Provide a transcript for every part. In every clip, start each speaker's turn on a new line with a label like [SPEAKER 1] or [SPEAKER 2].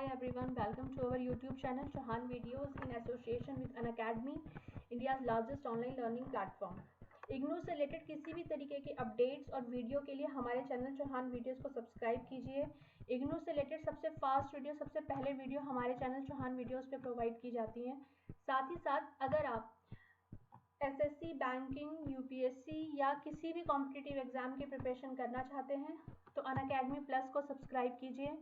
[SPEAKER 1] everyone, welcome to our YouTube channel Chauhan Videos in association with Unacademy, India's largest online learning platform. IGNOU से related किसी भी तरीके के updates और video के लिए हमारे चैनल चौहान वीडियोस को सब्सक्राइब कीजिए। इग्नू से रिलेटेड सबसे फास्ट वीडियो, सबसे पहले वीडियो हमारे चैनल चौहान वीडियोस पे प्रोवाइड की जाती हैं। साथ ही साथ अगर आप एसएससी, बैंकिंग, यूपीएससी या किसी भी कॉम्पिटिटिव एग्जाम की प्रिपरेशन करना चाहते हैं तो अनअकैडमी प्लस को सब्सक्राइब कीजिए।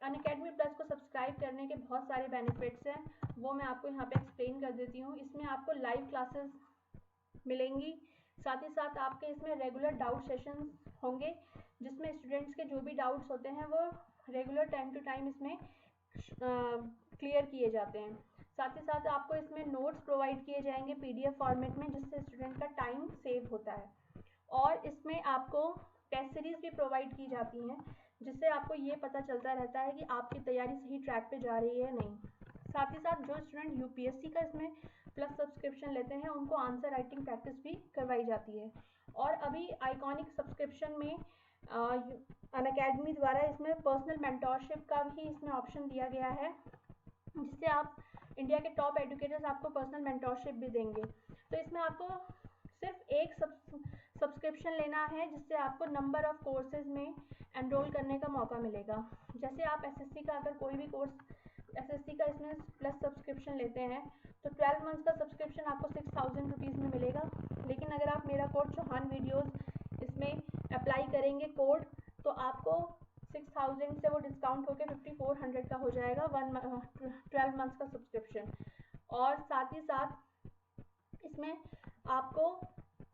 [SPEAKER 1] अनअकैडमी प्लस को सब्सक्राइब करने के बहुत सारे बेनिफिट्स हैं, वो मैं आपको यहाँ पे एक्सप्लेन कर देती हूँ। इसमें आपको लाइव क्लासेस मिलेंगी, साथ ही साथ आपके इसमें रेगुलर डाउट सेशंस होंगे जिसमें स्टूडेंट्स के जो भी डाउट्स होते हैं वो रेगुलर टाइम टू टाइम इसमें क्लियर किए जाते हैं। साथ ही साथ आपको इसमें नोट्स प्रोवाइड किए जाएंगे पीडीएफ फॉर्मेट में, जिससे स्टूडेंट का टाइम सेव होता है। और इसमें आपको टेस्ट सीरीज भी प्रोवाइड की जाती हैं, जिससे आपको ये पता चलता रहता है कि आपकी तैयारी सही ट्रैक पे जा रही है या नहीं। साथ ही साथ जो स्टूडेंट यूपीएससी का इसमें प्लस सब्सक्रिप्शन लेते हैं उनको आंसर राइटिंग प्रैक्टिस भी करवाई जाती है। और अभी आइकॉनिक सब्सक्रिप्शन में अनअकैडमी द्वारा इसमें पर्सनल मेंटोरशिप का भी इसमें ऑप्शन दिया गया है, जिससे आप इंडिया के टॉप एडुकेटर्स आपको पर्सनल मेंटोरशिप भी देंगे। तो इसमें आपको सिर्फ एक सब्सक्रिप्शन लेना है, जिससे आपको नंबर ऑफ कोर्सेज में एनरोल करने का मौका मिलेगा। जैसे आप एसएससी का अगर कोई भी कोर्स एसएससी का इसमें प्लस सब्सक्रिप्शन लेते हैं तो 12 मंथ्स का सब्सक्रिप्शन आपको 6000 रुपीज़ में मिलेगा। लेकिन अगर आप मेरा कोड चौहान वीडियोस इसमें अप्लाई करेंगे कोड, तो आपको 6000 से वो डिस्काउंट होकर 5400 का हो जाएगा 12 मंथ्स का सब्सक्रिप्शन। और साथ ही साथ इसमें आपको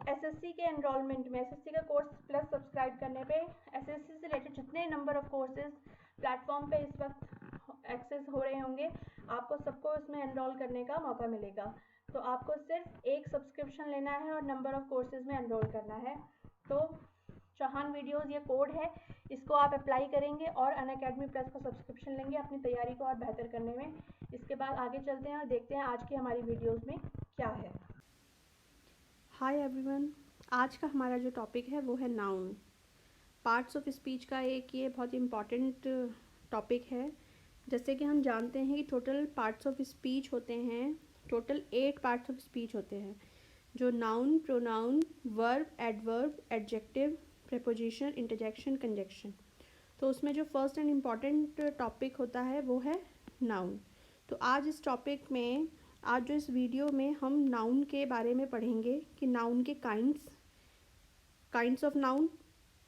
[SPEAKER 1] एसएससी के एनरोलमेंट में एसएससी का कोर्स प्लस सब्सक्राइब करने पे एसएससी से रिलेटेड जितने नंबर ऑफ कोर्सेज प्लेटफॉर्म पे इस वक्त एक्सेस हो रहे होंगे, आपको सबको इसमें एनरोल करने का मौका मिलेगा। तो आपको सिर्फ एक सब्सक्रिप्शन लेना है और नंबर ऑफ कोर्सेज में एनरोल करना है। तो चौहान वीडियोस ये कोड है, इसको आप अप्लाई करेंगे और अनअकैडमी प्लस का सब्सक्रिप्शन लेंगे अपनी तैयारी को और बेहतर करने में। इसके बाद आगे चलते हैं और देखते हैं आज की हमारी वीडियोस में क्या है।
[SPEAKER 2] हाय एवरीवन, आज का हमारा जो टॉपिक है वो है नाउन। पार्ट्स ऑफ स्पीच का एक ये बहुत इम्पॉर्टेंट टॉपिक है। जैसे कि हम जानते हैं कि टोटल पार्ट्स ऑफ स्पीच होते हैं, टोटल 8 पार्ट्स ऑफ स्पीच होते हैं, जो noun, pronoun, verb, adverb, adjective, preposition, interjection, conjunction. तो उसमें जो फर्स्ट एंड इम्पॉर्टेंट टॉपिक होता है वो है नाउन। तो आज इस टॉपिक में, आज जो इस वीडियो में हम नाउन के बारे में पढ़ेंगे कि नाउन के काइंड्स ऑफ नाउन।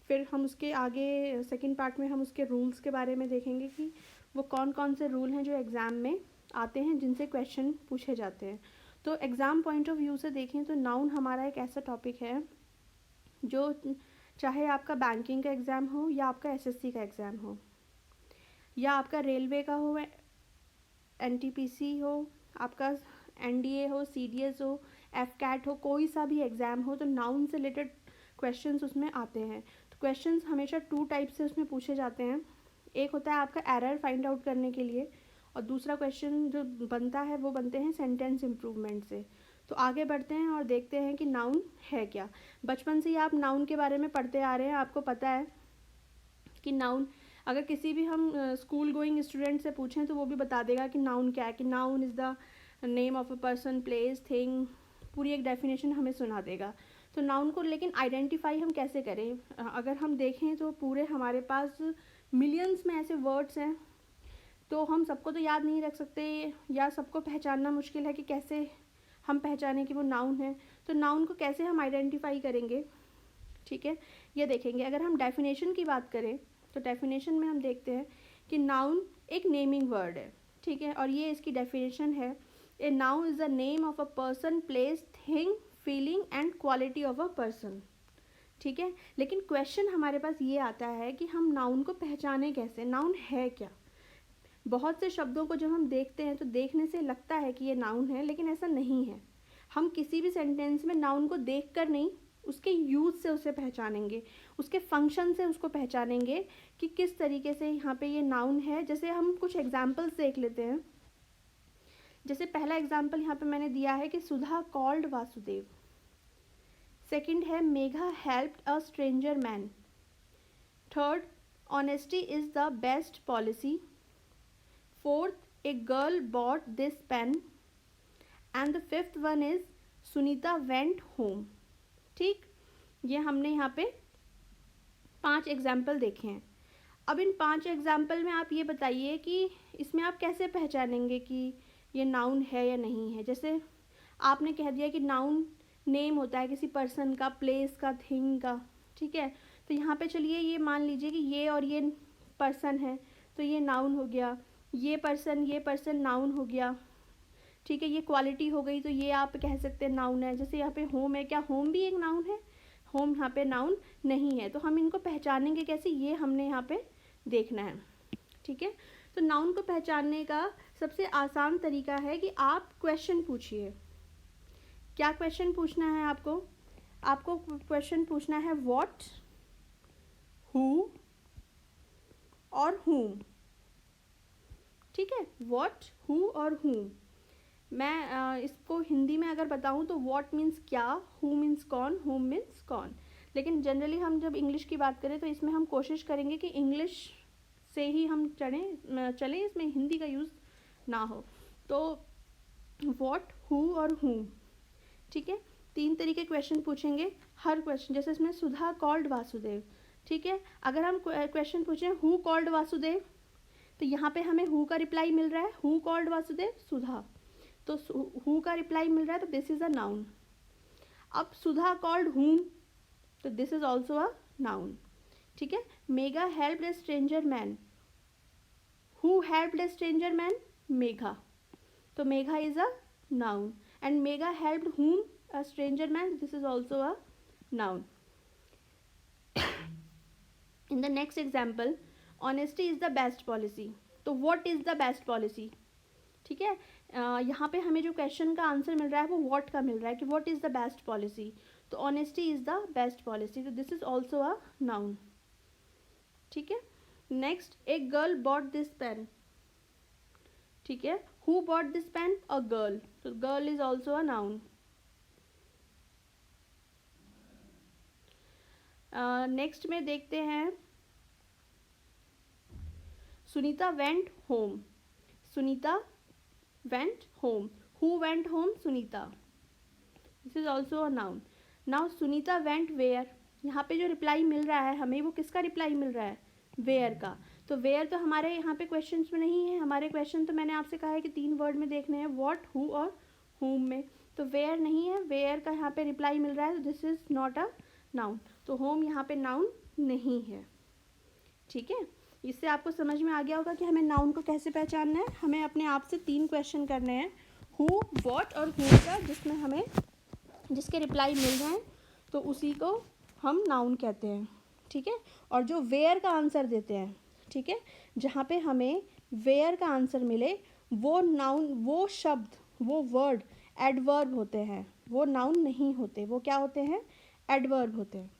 [SPEAKER 2] फिर हम उसके आगे सेकंड पार्ट में हम उसके रूल्स के बारे में देखेंगे कि वो कौन कौन से रूल हैं जो एग्ज़ाम में आते हैं, जिनसे क्वेश्चन पूछे जाते हैं। तो एग्ज़ाम पॉइंट ऑफ व्यू से देखें तो नाउन हमारा एक ऐसा टॉपिक है जो चाहे आपका बैंकिंग का एग्ज़ाम हो या आपका एसएससी का एग्ज़ाम हो या आपका रेलवे का हो, एनटीपीसी हो, आपका एनडीए हो, सीडीएस हो, एफकैट हो, कोई सा भी एग्ज़ाम हो, तो नाउन से रिलेटेड क्वेश्चंस उसमें आते हैं। तो क्वेश्चंस हमेशा 2 टाइप से उसमें पूछे जाते हैं। एक होता है आपका एरर फाइंड आउट करने के लिए, और दूसरा क्वेश्चन जो बनता है वो बनते हैं सेंटेंस इम्प्रूवमेंट से। तो आगे बढ़ते हैं और देखते हैं कि नाउन है क्या। बचपन से ही आप नाउन के बारे में पढ़ते आ रहे हैं, आपको पता है कि नाउन, अगर किसी भी हम स्कूल गोइंग स्टूडेंट से पूछें तो वो भी बता देगा कि नाउन क्या है, कि noun is the name of a person, place, thing, पूरी एक डेफिनेशन हमें सुना देगा। तो नाउन को लेकिन आइडेंटिफाई हम कैसे करें? अगर हम देखें तो पूरे हमारे पास मिलियंस में ऐसे वर्ड्स हैं, तो हम सबको तो याद नहीं रख सकते या सबको पहचानना मुश्किल है कि कैसे हम पहचानें कि वो नाउन है। तो नाउन को कैसे हम आइडेंटिफाई करेंगे, ठीक है, ये देखेंगे। अगर हम डेफिनेशन की बात करें तो डेफिनेशन में हम देखते हैं कि नाउन एक नेमिंग वर्ड है, ठीक है, और ये इसकी डेफिनेशन है, a noun is the name of a person, place, thing, feeling and quality of a person, ठीक है। लेकिन क्वेश्चन हमारे पास ये आता है कि हम नाउन को पहचाने कैसे, नाउन है क्या। बहुत से शब्दों को जब हम देखते हैं तो देखने से लगता है कि ये नाउन है, लेकिन ऐसा नहीं है। हम किसी भी सेंटेंस में नाउन को देखकर नहीं, उसके यूज़ से उसे पहचानेंगे, उसके फंक्शन से उसको पहचानेंगे कि किस तरीके से यहाँ पे ये नाउन है। जैसे हम कुछ एग्जाम्पल्स देख लेते हैं। जैसे पहला एग्जाम्पल यहाँ पे मैंने दिया है कि सुधा कॉल्ड वासुदेव। सेकंड है Megha helped a stranger man. Third, honesty is the best policy. 4th, a girl bought this pen, and the 5th one is Sunita went home. ठीक, ये हमने यहाँ पे 5 एग्जाम्पल देखे हैं. अब इन 5 एग्जाम्पल में आप ये बताइए कि इसमें आप कैसे पहचानेंगे कि ये नाउन है या नहीं है. जैसे आपने कह दिया कि नाउन नेम होता है किसी पर्सन का, प्लेस का, थिंग का. ठीक है, तो यहाँ पे चलिए ये मान लीजिए कि ये और ये पर्सन है, तो ये नाउन हो गया. ये पर्सन नाउन हो गया. ठीक है, ये क्वालिटी हो गई, तो ये आप कह सकते हैं नाउन है. जैसे यहाँ पे होम है, क्या होम भी एक नाउन है? होम यहाँ पे नाउन नहीं है. तो हम इनको पहचानेंगे कैसे, ये हमने यहाँ पे देखना है. ठीक है, तो नाउन को पहचानने का सबसे आसान तरीका है कि आप क्वेश्चन पूछिए. क्या क्वेश्चन पूछना है आपको? आपको क्वेश्चन पूछना है व्हाट, हु और whom. ठीक है, व्हाट, हु और whom. मैं इसको हिंदी में अगर बताऊं तो व्हाट मीन्स क्या, हु मीन्स कौन, whom मीन्स कौन. लेकिन जनरली हम जब इंग्लिश की बात करें तो इसमें हम कोशिश करेंगे कि इंग्लिश से ही हम चलें, इसमें हिंदी का यूज़ ना हो. तो व्हाट, हु और whom. ठीक है, 3 तरीके क्वेश्चन पूछेंगे. हर क्वेश्चन, जैसे इसमें सुधा कॉल्ड वासुदेव. ठीक है, अगर हम क्वेश्चन पूछें हु कॉल्ड वासुदेव, तो यहाँ पे हमें हु का रिप्लाई मिल रहा है. हु कॉल्ड वासुदेव, सुधा. तो हु का रिप्लाई मिल रहा है, तो दिस इज अ नाउन. अब सुधा कॉल्ड हुम, तो this is also a noun. ठीक है, Megha helped a stranger man. Who helped a stranger man? Megha. तो Megha is a noun. And Megha helped whom? A stranger man. This is also a noun. In the next example, honesty is the best policy. तो what is the best policy? ठीक है, यहाँ पे हमें जो question का answer मिल रहा है वो व्हाट का मिल रहा है कि what is the best policy. तो honesty is the best policy. तो this is also a noun. ठीक है, next, a girl bought this pen. ठीक है, who bought this pen? A girl. तो girl is also a noun. Next में देखते हैं Sunita went home. Sunita went home. Who went home? Sunita. This is also a noun. Now Sunita went where. यहाँ पे जो reply मिल रहा है हमें, वो किसका रिप्लाई मिल रहा है? वेयर का. तो वेयर तो हमारे यहाँ पे क्वेश्चन में नहीं है. हमारे क्वेश्चन तो मैंने आपसे कहा है कि 3 वर्ड में देखने हैं, व्हाट, हु और whom में. तो वेयर नहीं है, वेयर का यहाँ पे रिप्लाई मिल रहा है, तो this is not a noun. तो होम यहाँ पे नाउन नहीं है. ठीक है, इससे आपको समझ में आ गया होगा कि हमें नाउन को कैसे पहचानना है. हमें अपने आप से 3 क्वेश्चन करने हैं, हु, व्हाट और हु का, जिसके रिप्लाई मिल रहे हैं तो उसी को हम नाउन कहते हैं. ठीक है, और जो वेयर का आंसर देते हैं, ठीक है, जहाँ पे हमें वेयर का आंसर मिले, वो नाउन, वो शब्द, वो वर्ड एडवर्ब होते हैं. वो नाउन नहीं होते, वो क्या होते हैं? एडवर्ब होते हैं.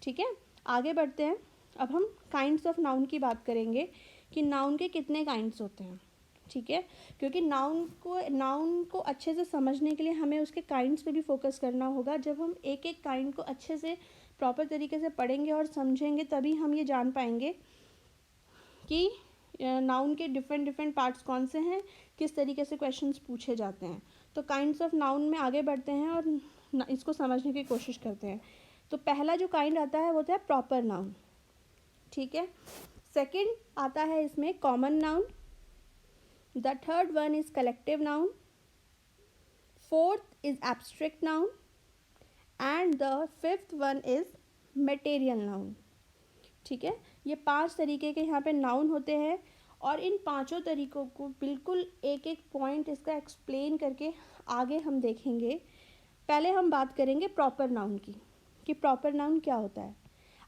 [SPEAKER 2] ठीक है, आगे बढ़ते हैं. अब हम काइंड्स ऑफ नाउन की बात करेंगे कि नाउन के कितने काइंड्स होते हैं. ठीक है, क्योंकि नाउन को अच्छे से समझने के लिए हमें उसके काइंड्स पे भी फोकस करना होगा. जब हम एक एक काइंड को अच्छे से प्रॉपर तरीके से पढ़ेंगे और समझेंगे, तभी हम ये जान पाएंगे कि नाउन के डिफरेंट पार्ट्स कौन से हैं, किस तरीके से क्वेश्चंस पूछे जाते हैं. तो काइंड्स ऑफ नाउन में आगे बढ़ते हैं और इसको समझने की कोशिश करते हैं. तो पहला जो काइंड आता है वो होता है प्रॉपर नाउन. ठीक है, सेकंड आता है इसमें common noun. The third one is collective noun. Fourth is abstract noun. And the fifth one is material noun. ठीक है, ये 5 तरीके के यहाँ पे नाउन होते हैं और इन 5 तरीकों को बिल्कुल एक एक पॉइंट इसका एक्सप्लेन करके आगे हम देखेंगे. पहले हम बात करेंगे प्रॉपर नाउन की, कि प्रॉपर नाउन क्या होता है.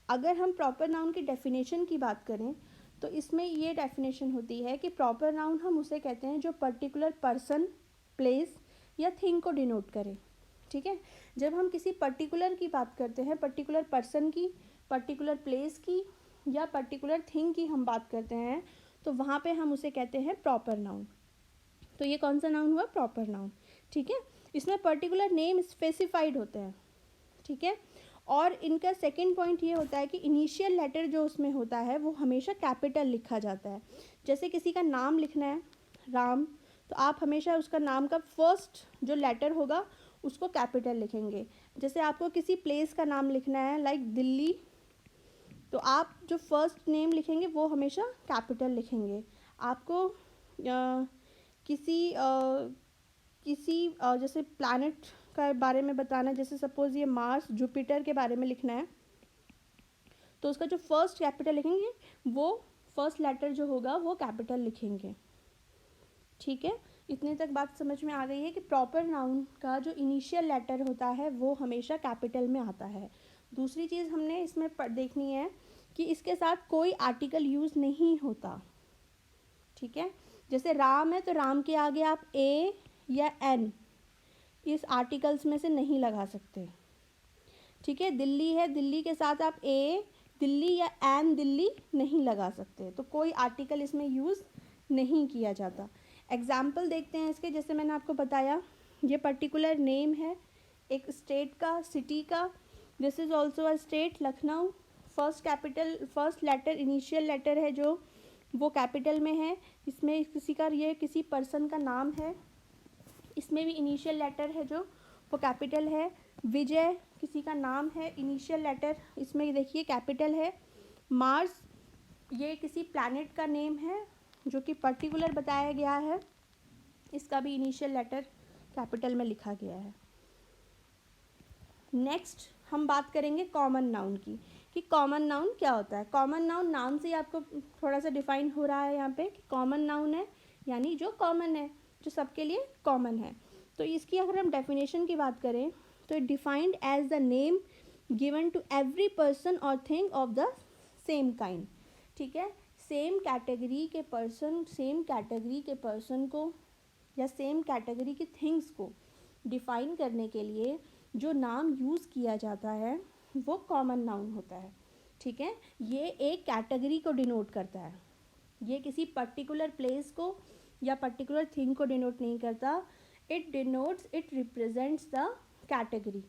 [SPEAKER 2] अगर हम प्रॉपर नाउन की डेफिनेशन की बात करें तो इसमें ये डेफिनेशन होती है कि प्रॉपर नाउन हम उसे कहते हैं जो पर्टिकुलर पर्सन, प्लेस या थिंग को डिनोट करे. ठीक है, जब हम किसी पर्टिकुलर की बात करते हैं, पर्टिकुलर पर्सन की, पर्टिकुलर प्लेस की या पर्टिकुलर थिंग की हम बात करते हैं, तो वहाँ पे हम उसे कहते हैं प्रॉपर नाउन. तो ये कौन सा नाउन हुआ? Proper noun. ठीक है, इसमें पर्टिकुलर नेम स्पेसिफाइड होते हैं. ठीक है, और इनका सेकंड पॉइंट ये होता है कि इनिशियल लेटर जो उसमें होता है वो हमेशा कैपिटल लिखा जाता है. जैसे किसी का नाम लिखना है राम, तो आप हमेशा उसका नाम का फर्स्ट जो लेटर होगा उसको कैपिटल लिखेंगे। जैसे आपको किसी प्लेस का नाम लिखना है लाइक दिल्ली, तो आप जो फर्स्ट नेम लिखेंगे वो हमेशा कैपिटल लिखेंगे। आपको किसी जैसे प्लैनेट का बारे में बताना है, जैसे सपोज़ ये मार्स जुपिटर के बारे में लिखना है, तो उसका जो फर्स्ट कैपिटल लिखेंगे वो फर्स्ट लेटर जो होगा वो कैपिटल लिखेंगे। ठीक है, इतने तक बात समझ में आ गई है कि प्रॉपर नाउन का जो इनिशियल लेटर होता है वो हमेशा कैपिटल में आता है। दूसरी चीज़ हमने इसमें देखनी है कि इसके साथ कोई आर्टिकल यूज़ नहीं होता। ठीक है, जैसे राम है तो राम के आगे आप ए या एन इस आर्टिकल्स में से नहीं लगा सकते। ठीक है, दिल्ली है, दिल्ली के साथ आप ए दिल्ली या एन दिल्ली नहीं लगा सकते, तो कोई आर्टिकल इसमें यूज़ नहीं किया जाता। एग्जाम्पल देखते हैं इसके, जैसे मैंने आपको बताया ये पर्टिकुलर नेम है एक स्टेट का, सिटी का। This is also a state Lucknow. First letter initial letter है जो वो कैपिटल में है। इसमें किसी पर्सन का नाम है, इसमें भी इनिशियल लेटर है जो वो कैपिटल है। विजय किसी का नाम है, इनिशियल लेटर इसमें देखिए कैपिटल है। मार्स ये किसी प्लैनेट का नेम है जो कि पर्टिकुलर बताया गया है, इसका भी इनिशियल लेटर कैपिटल में लिखा गया है। नेक्स्ट हम बात करेंगे कॉमन नाउन की, कि कॉमन नाउन क्या होता है। कॉमन नाउन नाम से ही आपको थोड़ा सा डिफाइन हो रहा है यहाँ पे कि कॉमन नाउन है यानी जो कॉमन है, जो सबके लिए कॉमन है। तो इसकी अगर हम डेफिनेशन की बात करें तो it defined as the name given to every person और thing of the same kind. ठीक है, सेम कैटेगरी के पर्सन को या सेम कैटेगरी की थिंग्स को डिफाइन करने के लिए जो नाम यूज़ किया जाता है वो कॉमन नाउन होता है। ठीक है, ये एक कैटेगरी को डिनोट करता है, ये किसी पर्टिकुलर प्लेस को या पर्टिकुलर थिंग को डिनोट नहीं करता। It represents the category.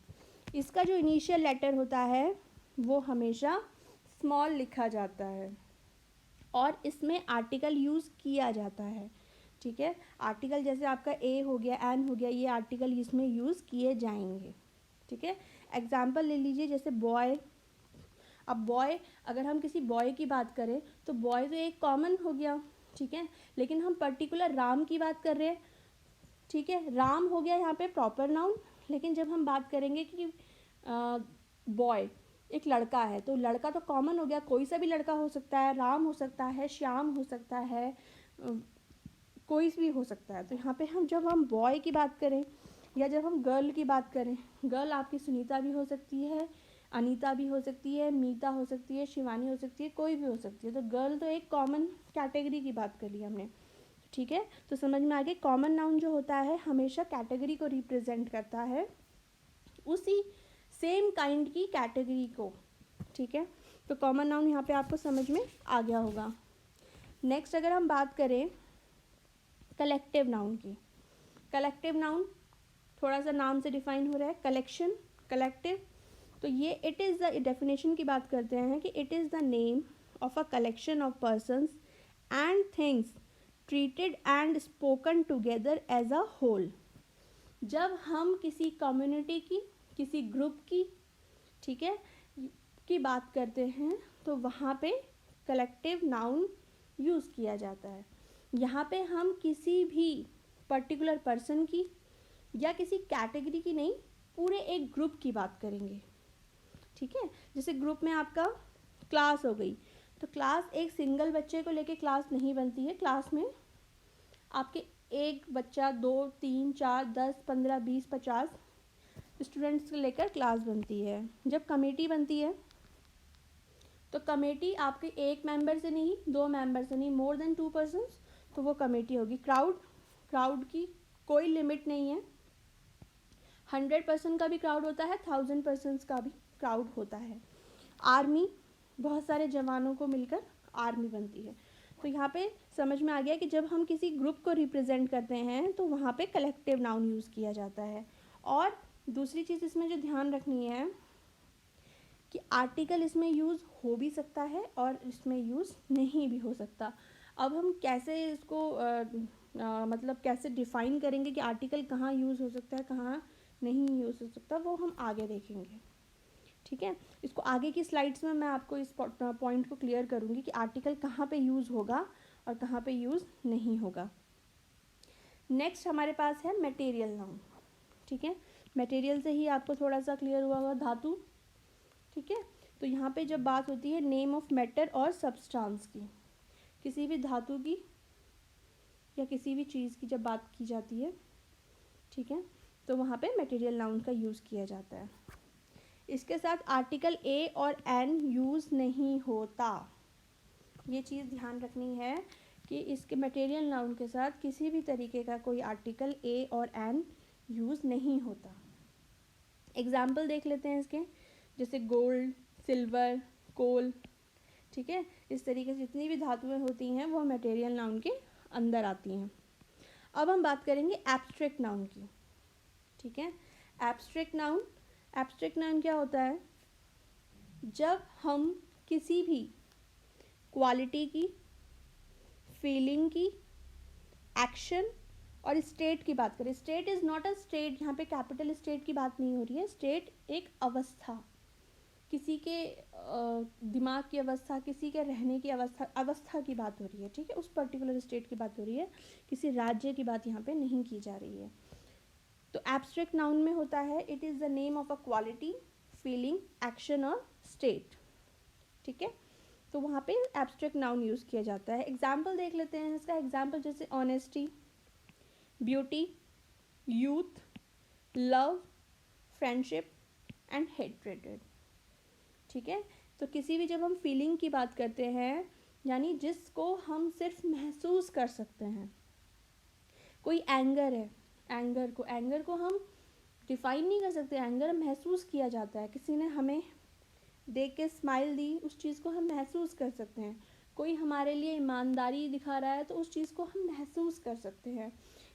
[SPEAKER 2] इसका जो इनिशियल लेटर होता है वो हमेशा स्मॉल लिखा जाता है और इसमें आर्टिकल यूज़ किया जाता है। ठीक है, आर्टिकल जैसे आपका ए हो गया, एन हो गया, ये आर्टिकल इसमें यूज़ किए जाएंगे। ठीक है, एग्जाम्पल ले लीजिए जैसे बॉय। अब बॉय, अगर हम किसी बॉय की बात करें तो बॉय तो एक कॉमन हो गया। ठीक है, लेकिन हम पर्टिकुलर राम की बात कर रहे हैं। ठीक है, राम हो गया यहाँ पे प्रॉपर नाउन, लेकिन जब हम बात करेंगे कि बॉय एक लड़का है तो लड़का तो कॉमन हो गया, कोई सा भी लड़का हो सकता है, राम हो सकता है, श्याम हो सकता है, कोई भी हो सकता है। तो यहाँ पे जब हम बॉय की बात करें या जब हम गर्ल की बात करें, गर्ल आपकी सुनीता भी हो सकती है, अनीता भी हो सकती है, मीता हो सकती है, शिवानी हो सकती है, कोई भी हो सकती है। तो गर्ल तो एक कॉमन कैटेगरी की बात कर ली हमने। ठीक है, तो समझ में आ गया कॉमन नाउन जो होता है हमेशा कैटेगरी को रिप्रेजेंट करता है, उसी सेम काइंड की कैटेगरी को। ठीक है, तो कॉमन नाउन यहाँ पे आपको समझ में आ गया होगा। नेक्स्ट अगर हम बात करें कलेक्टिव नाउन की, कलेक्टिव नाउन थोड़ा सा नाम से डिफाइन हो रहा है, कलेक्शन, कलेक्टिव। तो ये इट इज़ द डेफिनेशन की बात करते हैं कि it is the name of a collection of persons and things treated and spoken together as a whole. जब हम किसी कम्युनिटी की, किसी ग्रुप की, ठीक है, की बात करते हैं तो वहाँ पे कलेक्टिव नाउन यूज़ किया जाता है। यहाँ पे हम किसी भी पर्टिकुलर पर्सन की या किसी कैटेगरी की नहीं, पूरे एक ग्रुप की बात करेंगे। ठीक है, जैसे ग्रुप में आपका क्लास हो गई, तो क्लास एक सिंगल बच्चे को लेके क्लास नहीं बनती है। क्लास में आपके एक बच्चा, 2, 3, 4, 10, 15, 20, 50 स्टूडेंट्स को लेकर क्लास बनती है। जब कमेटी बनती है तो कमेटी आपके एक मेंबर से नहीं, 2 मेंबर से नहीं, मोर देन 2 पर्सन्स, तो वो कमेटी होगी। क्राउड की कोई लिमिट नहीं है, 100% का भी क्राउड होता है, 1000 पर्सन्स का भी क्राउड होता है। आर्मी, बहुत सारे जवानों को मिलकर आर्मी बनती है। तो यहाँ पे समझ में आ गया कि जब हम किसी ग्रुप को रिप्रेजेंट करते हैं तो वहाँ पे कलेक्टिव नाउन यूज़ किया जाता है। और दूसरी चीज़ इसमें जो ध्यान रखनी है कि आर्टिकल इसमें यूज़ हो भी सकता है और इसमें यूज़ नहीं भी हो सकता। अब हम कैसे इसको मतलब कैसे डिफ़ाइन करेंगे कि आर्टिकल कहाँ यूज़ हो सकता है, कहाँ नहीं यूज़ हो सकता, वो हम आगे देखेंगे। ठीक है, इसको आगे की स्लाइड्स में मैं आपको इस पॉइंट को क्लियर करूँगी कि आर्टिकल कहाँ पे यूज़ होगा और कहाँ पे यूज़ नहीं होगा। नेक्स्ट हमारे पास है मटेरियल नाउन। ठीक है, मटेरियल से ही आपको थोड़ा सा क्लियर हुआ होगा, धातु। ठीक है, तो यहाँ पे जब बात होती है नेम ऑफ मैटर और सब्सटेंस की, किसी भी धातु की या किसी भी चीज़ की जब बात की जाती है, ठीक है, तो वहाँ पे मटेरियल नाउन का यूज़ किया जाता है। इसके साथ आर्टिकल ए और एन यूज़ नहीं होता। ये चीज़ ध्यान रखनी है कि इसके मटेरियल नाउन के साथ किसी भी तरीके का कोई आर्टिकल ए और एन यूज़ नहीं होता। एग्जाम्पल देख लेते हैं इसके, जैसे गोल्ड, सिल्वर, कोल। ठीक है, इस तरीके से जितनी भी धातुएं होती हैं वो मटेरियल नाउन के अंदर आती हैं। अब हम बात करेंगे एब्स्ट्रैक्ट नाउन की। ठीक है, एब्स्ट्रैक्ट नाउन क्या होता है? जब हम किसी भी क्वालिटी की, फीलिंग की, एक्शन और स्टेट की बात करें। State is not a state, यहाँ पे कैपिटल स्टेट की बात नहीं हो रही है। स्टेट एक अवस्था, किसी के दिमाग की अवस्था, किसी के रहने की अवस्था की बात हो रही है। ठीक है, उस पर्टिकुलर स्टेट की बात हो रही है, किसी राज्य की बात यहाँ पे नहीं की जा रही है। तो एब्स्ट्रैक्ट नाउन में होता है it is the name of a quality, feeling, action और स्टेट। ठीक है, तो वहाँ पे एब्स्ट्रैक्ट नाउन यूज़ किया जाता है। एग्जाम्पल देख लेते हैं इसका। एग्जाम्पल जैसे honesty, beauty, youth, love, friendship and hatred. ठीक है, तो किसी भी जब हम फीलिंग की बात करते हैं, यानी जिसको हम सिर्फ महसूस कर सकते हैं। कोई एंगर है, एंगर को हम डिफाइन नहीं कर सकते। एंगर महसूस किया जाता है, किसी ने हमें देख के स्माइल दी, उस चीज़ को हम महसूस कर सकते हैं। कोई हमारे लिए ईमानदारी दिखा रहा है तो उस चीज़ को हम महसूस कर सकते हैं।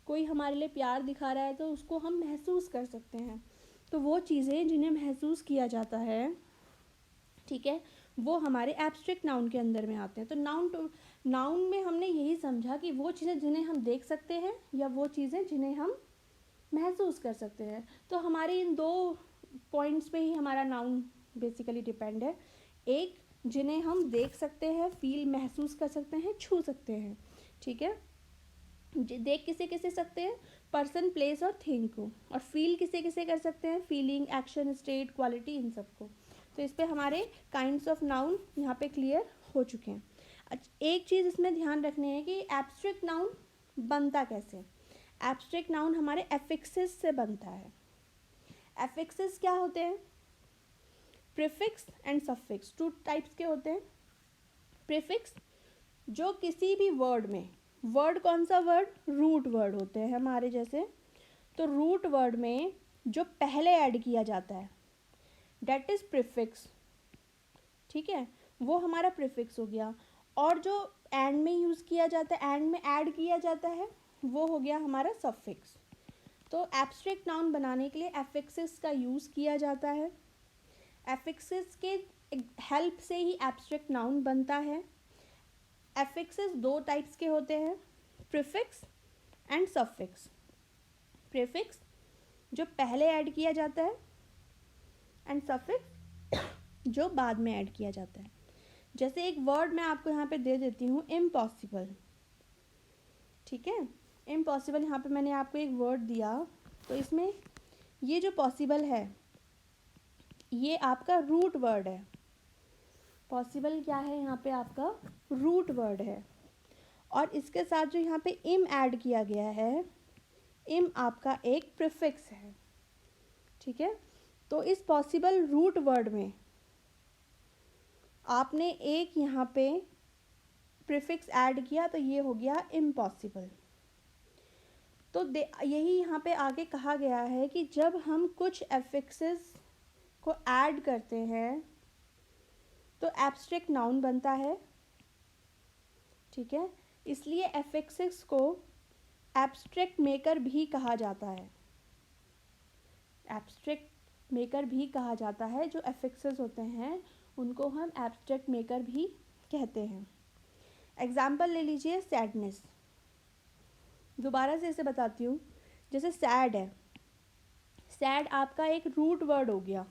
[SPEAKER 2] कोई हमारे लिए प्यार दिखा रहा है तो उसको हम महसूस कर सकते हैं। तो वो चीज़ें जिन्हें महसूस किया जाता है, ठीक है, वो हमारे एब्स्ट्रैक्ट नाउन के अंदर में आते हैं। तो नाउन में हमने यही समझा कि वो चीज़ें जिन्हें हम देख सकते हैं या वो चीज़ें जिन्हें हम महसूस कर सकते हैं। तो हमारे इन दो पॉइंट्स पे ही हमारा नाउन बेसिकली डिपेंड है। एक, जिन्हें हम देख सकते हैं, फील, महसूस कर सकते हैं, छू सकते हैं। ठीक है, देख किसे किसे सकते हैं? पर्सन, प्लेस और थिंग को। और फील किसे किसे कर सकते हैं? फीलिंग, एक्शन, स्टेट, क्वालिटी, इन सबको। तो इस पे हमारे काइंड्स ऑफ नाउन यहाँ पे क्लियर हो चुके हैं। एक चीज़ इसमें ध्यान रखनी है कि एब्स्ट्रैक्ट नाउन बनता कैसे। एब्स्ट्रैक्ट नाउन हमारे एफिक्सेस से बनता है। एफिक्सेस क्या होते हैं? Prefix and suffix, two types के होते हैं। प्रीफिक्स जो किसी भी वर्ड में, वर्ड कौन सा वर्ड? रूट वर्ड होते हैं हमारे जैसे। तो रूट वर्ड में जो पहले ऐड किया जाता है डेट इज प्रीफिक्स। ठीक है, वो हमारा प्रीफिक्स हो गया। और जो एंड में यूज़ किया जाता है, एंड में ऐड किया जाता है, वो हो गया हमारा सफिक्स। तो एब्स्ट्रैक्ट नाउन बनाने के लिए एफिक्सेस का यूज़ किया जाता है। एफिक्सेस के हेल्प से ही एब्स्ट्रैक्ट नाउन बनता है। एफिक्सेस दो टाइप्स के होते हैं, प्रीफिक्स एंड सफिक्स। प्रीफिक्स जो पहले ऐड किया जाता है एंड सफिक्स जो बाद में ऐड किया जाता है। जैसे एक वर्ड मैं आपको यहाँ पे दे देती हूँ, इम्पॉसिबल। ठीक है, इम्पॉसिबल, यहाँ पे मैंने आपको एक वर्ड दिया, तो इसमें ये जो पॉसिबल है ये आपका रूट वर्ड है। पॉसिबल क्या है? यहाँ पे आपका रूट वर्ड है। और इसके साथ जो यहाँ पे इम ऐड किया गया है, इम आपका एक प्रीफिक्स है। ठीक है, तो इस पॉसिबल रूट वर्ड में आपने एक यहाँ पे प्रीफिक्स ऐड किया, तो ये हो गया इम्पॉसिबल। तो यही यहाँ पे आगे कहा गया है कि जब हम कुछ एफिक्सेस को ऐड करते हैं तो एब्स्ट्रैक्ट नाउन बनता है। ठीक है, इसलिए एफिक्सेस को एब्स्ट्रैक्ट मेकर भी कहा जाता है। एब्स्ट्रैक्ट मेकर भी कहा जाता है, जो एफिक्सेस होते हैं उनको हम एब्स्ट्रैक्ट मेकर भी कहते हैं। एग्जाम्पल ले लीजिए सैडनेस, दोबारा से इसे बताती हूँ। जैसे सैड है, सैड आपका एक रूट वर्ड हो गया,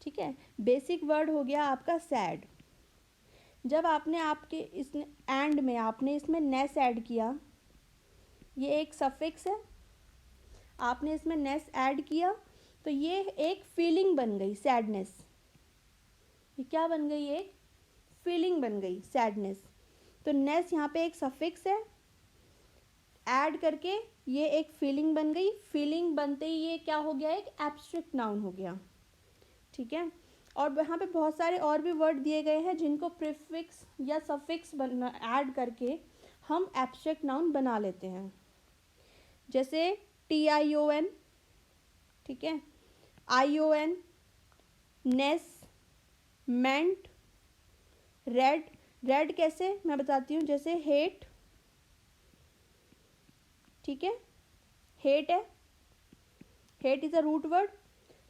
[SPEAKER 2] ठीक है, बेसिक वर्ड हो गया आपका सैड। जब आपने आपके इस एंड में आपने इसमें नेस ऐड किया, ये एक सफिक्स है, आपने इसमें नेस ऐड किया तो ये एक फीलिंग बन गई सैडनेस। ये क्या बन गई? एक फीलिंग बन गई सैडनेस। तो नेस यहाँ पे एक सफिक्स है, ऐड करके ये एक फीलिंग बन गई। फीलिंग बनते ही ये क्या हो गया? एक एब्स्ट्रैक्ट नाउन हो गया, ठीक है। और यहाँ पे बहुत सारे और भी वर्ड दिए गए हैं जिनको प्रीफिक्स या सफिक्स ऐड करके हम एब्स्ट्रैक्ट नाउन बना लेते हैं। जैसे TION, ठीक है, ION, नेस, मेंट, रेड। रेड कैसे मैं बताती हूँ, जैसे हेट, ठीक है, हेट है, hate is a root word,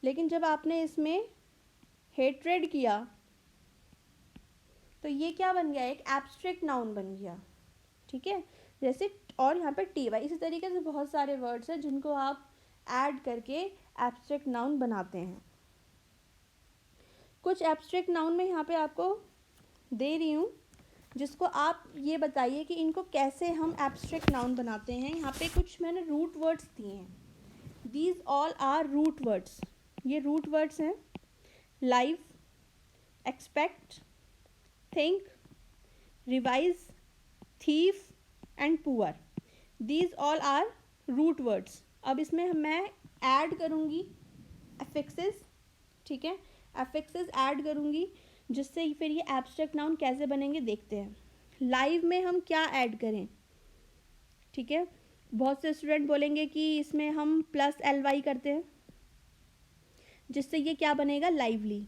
[SPEAKER 2] लेकिन जब आपने इसमें हेट्रेड किया तो ये क्या बन गया? एक एब्स्ट्रैक्ट नाउन बन गया, ठीक है। जैसे और यहाँ पे TY, इसी तरीके से बहुत सारे वर्ड्स हैं जिनको आप ऐड करके एब्स्ट्रैक्ट नाउन बनाते हैं। कुछ एब्स्ट्रैक्ट नाउन में यहाँ पे आपको दे रही हूँ, जिसको आप ये बताइए कि इनको कैसे हम एब्स्ट्रैक्ट नाउन बनाते हैं। यहाँ पे कुछ मैंने रूट वर्ड्स दिए हैं, these all are root words. ये रूट वर्ड्स हैं, live, expect, think, revise, thief and poor. These all are root words. अब इसमें मैं ऐड करूँगी अफिक्सेस, ठीक है, अफिक्सेस ऐड करूँगी, जिससे फिर ये एब्स्ट्रैक्ट नाउन कैसे बनेंगे देखते हैं। लाइव में हम क्या ऐड करें, ठीक है। बहुत से स्टूडेंट बोलेंगे कि इसमें हम +ly करते हैं, जिससे ये क्या बनेगा? लाइवली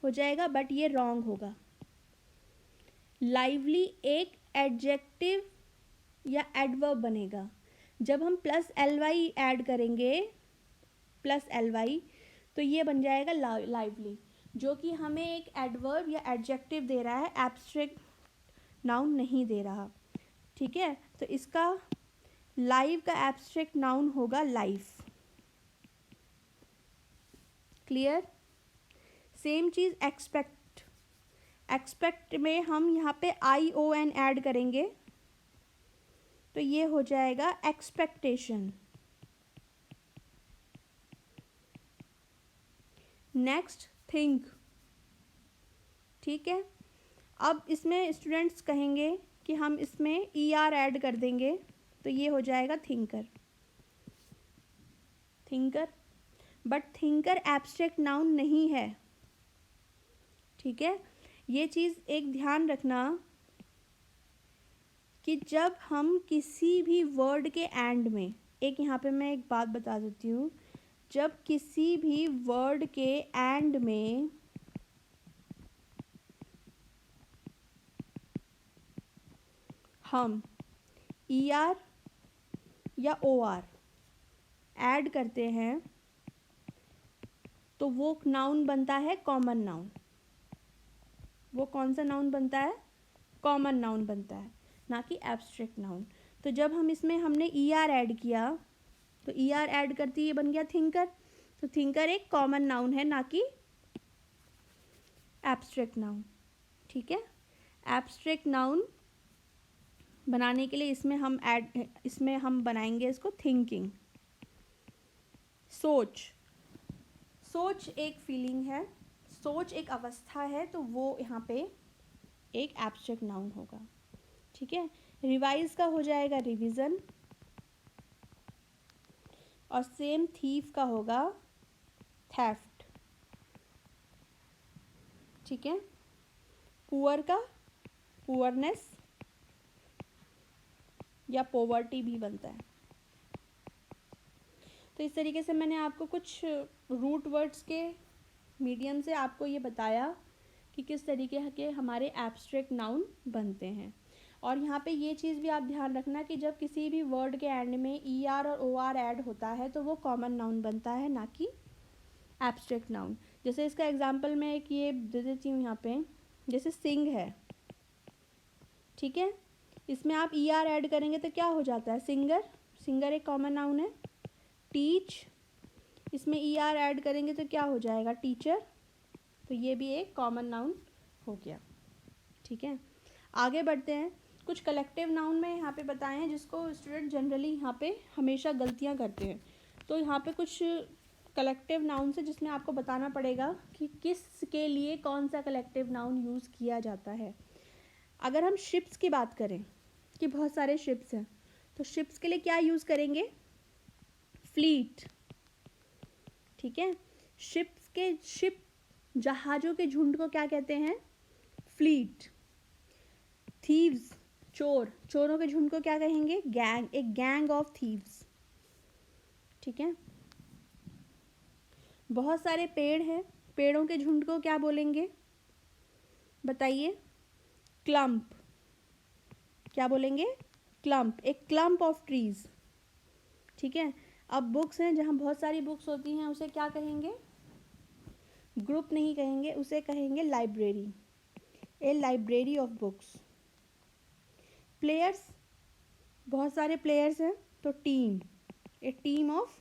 [SPEAKER 2] हो जाएगा, बट ये रॉन्ग होगा। लाइवली एक एडजेक्टिव या एडवर्ब बनेगा। जब हम +ly ऐड करेंगे, +ly, तो ये बन जाएगा लाइवली, जो कि हमें एक एडवर्ब या एडजेक्टिव दे रहा है, एब्स्ट्रैक्ट नाउन नहीं दे रहा, ठीक है। तो इसका लाइव का एब्स्ट्रैक्ट नाउन होगा लाइफ। क्लियर? सेम चीज़ एक्सपेक्ट, एक्सपेक्ट में हम यहाँ पे ION ऐड करेंगे तो ये हो जाएगा एक्सपेक्टेशन। नेक्स्ट थिंक, ठीक है। अब इसमें स्टूडेंट्स कहेंगे कि हम इसमें ER ऐड कर देंगे तो ये हो जाएगा thinker, thinker. But thinker abstract noun नहीं है, ठीक है। ये चीज़ एक ध्यान रखना कि जब हम किसी भी वर्ड के एंड में, एक यहाँ पे मैं एक बात बता देती हूँ, जब किसी भी वर्ड के एंड में हम ER या OR ऐड करते हैं तो वो नाउन बनता है कॉमन नाउन। वो कौन सा नाउन बनता है? कॉमन नाउन बनता है, ना कि एब्स्ट्रैक्ट नाउन। तो जब हम इसमें हमने ER ऐड किया तो ER ऐड करती ये बन गया थिंकर। तो थिंकर एक कॉमन नाउन है, ना कि एब्स्ट्रैक्ट नाउन, ठीक है। एब्स्ट्रैक्ट नाउन बनाने के लिए इसमें हम बनाएंगे इसको थिंकिंग। सोच, सोच एक फीलिंग है, सोच एक अवस्था है, तो वो यहाँ पे एक एब्स्ट्रैक्ट नाउन होगा, ठीक है। रिवाइज का हो जाएगा रिवीजन, और सेम थीफ का होगा थेफ्ट, ठीक है। पुअर का पुअरनेस या पॉवर्टी भी बनता है। तो इस तरीके से मैंने आपको कुछ रूट वर्ड्स के मीडियम से आपको ये बताया कि किस तरीके के हमारे एब्स्ट्रैक्ट नाउन बनते हैं। और यहाँ पे ये चीज़ भी आप ध्यान रखना कि जब किसी भी वर्ड के एंड में ER और OR ऐड होता है तो वो कॉमन नाउन बनता है, ना कि एब्स्ट्रैक्ट नाउन। जैसे इसका एग्जांपल मैं एक ये दे देती हूँ यहाँ पे, जैसे सिंग है, ठीक है। इसमें आप ER ऐड करेंगे तो क्या हो जाता है, सिंगर, सिंगर एक कॉमन नाउन है। टीच, इसमें ER ऐड करेंगे तो क्या हो जाएगा, टीचर, तो ये भी एक कॉमन नाउन हो गया। ठीक है, आगे बढ़ते हैं। कुछ कलेक्टिव नाउन में यहाँ पे बताए हैं जिसको स्टूडेंट जनरली यहाँ पे हमेशा गलतियाँ करते हैं। तो यहाँ पे कुछ कलेक्टिव नाउन है जिसमें आपको बताना पड़ेगा कि किसके लिए कौन सा कलेक्टिव नाउन यूज़ किया जाता है। अगर हम शिप्स की बात करें कि बहुत सारे शिप्स हैं, तो शिप्स के लिए क्या यूज़ करेंगे, फ्लीट। ठीक है, शिप जहाज़ों के झुंड को क्या कहते हैं, फ्लीट। थीव्स, चोर, चोरों के झुंड को क्या कहेंगे, गैंग, एक गैंग ऑफ थीव्स। ठीक है, बहुत सारे पेड़ हैं, पेड़ों के झुंड को क्या बोलेंगे, बताइए, क्लम्प, क्या बोलेंगे, क्लम्प, एक क्लम्प ऑफ ट्रीज। ठीक है, अब बुक्स हैं, जहाँ बहुत सारी बुक्स होती हैं उसे क्या कहेंगे, ग्रुप नहीं कहेंगे, उसे कहेंगे library, A library of books. Players, बहुत सारे प्लेयर्स हैं तो team, A team of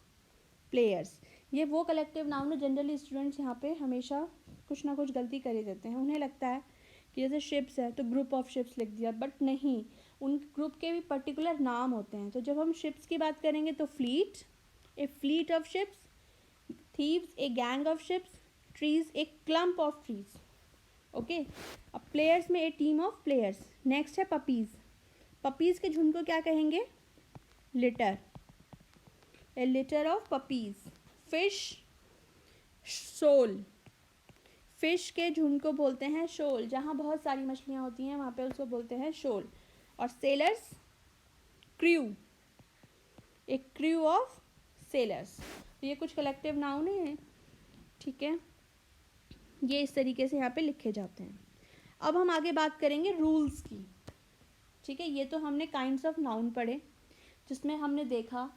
[SPEAKER 2] players. ये वो कलेक्टिव नाउन है, जनरली स्टूडेंट्स यहाँ पे हमेशा कुछ ना कुछ गलती कर ही देते हैं। उन्हें लगता है कि जैसे शिप्स है तो ग्रुप ऑफ शिप्स लिख दिया, बट नहीं, उन ग्रुप के भी पर्टिकुलर नाम होते हैं। तो जब हम शिप्स की बात करेंगे तो fleet, a fleet of ships, thieves, a gang of ships, trees, a clump of trees. Okay, अब प्लेयर्स में a team of players. Next है पपीज़, पपीज़ के झुंड को क्या कहेंगे, litter, a litter of puppies. Fish, shoal, fish के झुंड को बोलते हैं शोल, जहाँ बहुत सारी मछलियाँ होती हैं वहाँ पे उसको बोलते हैं शोल। और सेलर्स, क्रू, एक क्रू ऑफ सेलर्स। तो ये कुछ कलेक्टिव नाउन है। ठीक है, ये इस तरीके से यहाँ पे लिखे जाते हैं। अब हम आगे बात करेंगे रूल्स की। ठीक है, ये तो हमने काइंड्स ऑफ नाउन पढ़े, जिसमें हमने देखा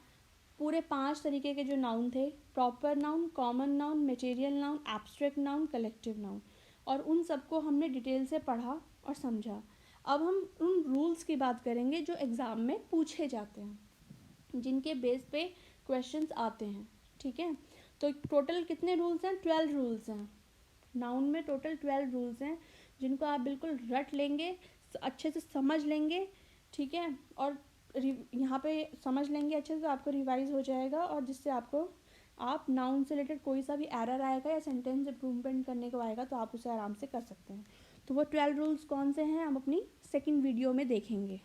[SPEAKER 2] पूरे 5 तरीके के जो नाउन थे, proper noun, common noun, material noun, abstract noun, collective noun, और उन सबको हमने डिटेल से पढ़ा और समझा। अब हम उन रूल्स की बात करेंगे जो एग्ज़ाम में पूछे जाते हैं, जिनके बेस पे क्वेश्चंस आते हैं। ठीक है, तो टोटल कितने रूल्स हैं, 12 रूल्स हैं। नाउन में टोटल 12 रूल्स हैं, जिनको आप बिल्कुल रट लेंगे, अच्छे से समझ लेंगे। ठीक है, और यहाँ पे समझ लेंगे अच्छे से तो आपको रिवाइज हो जाएगा, और जिससे आपको, आप नाउन से रिलेटेड कोई सा भी एरर आएगा या सेंटेंस इम्प्रूवमेंट करने को आएगा तो आप उसे आराम से कर सकते हैं। तो वो 12 रूल्स कौन से हैं हम अपनी सेकंड वीडियो में देखेंगे।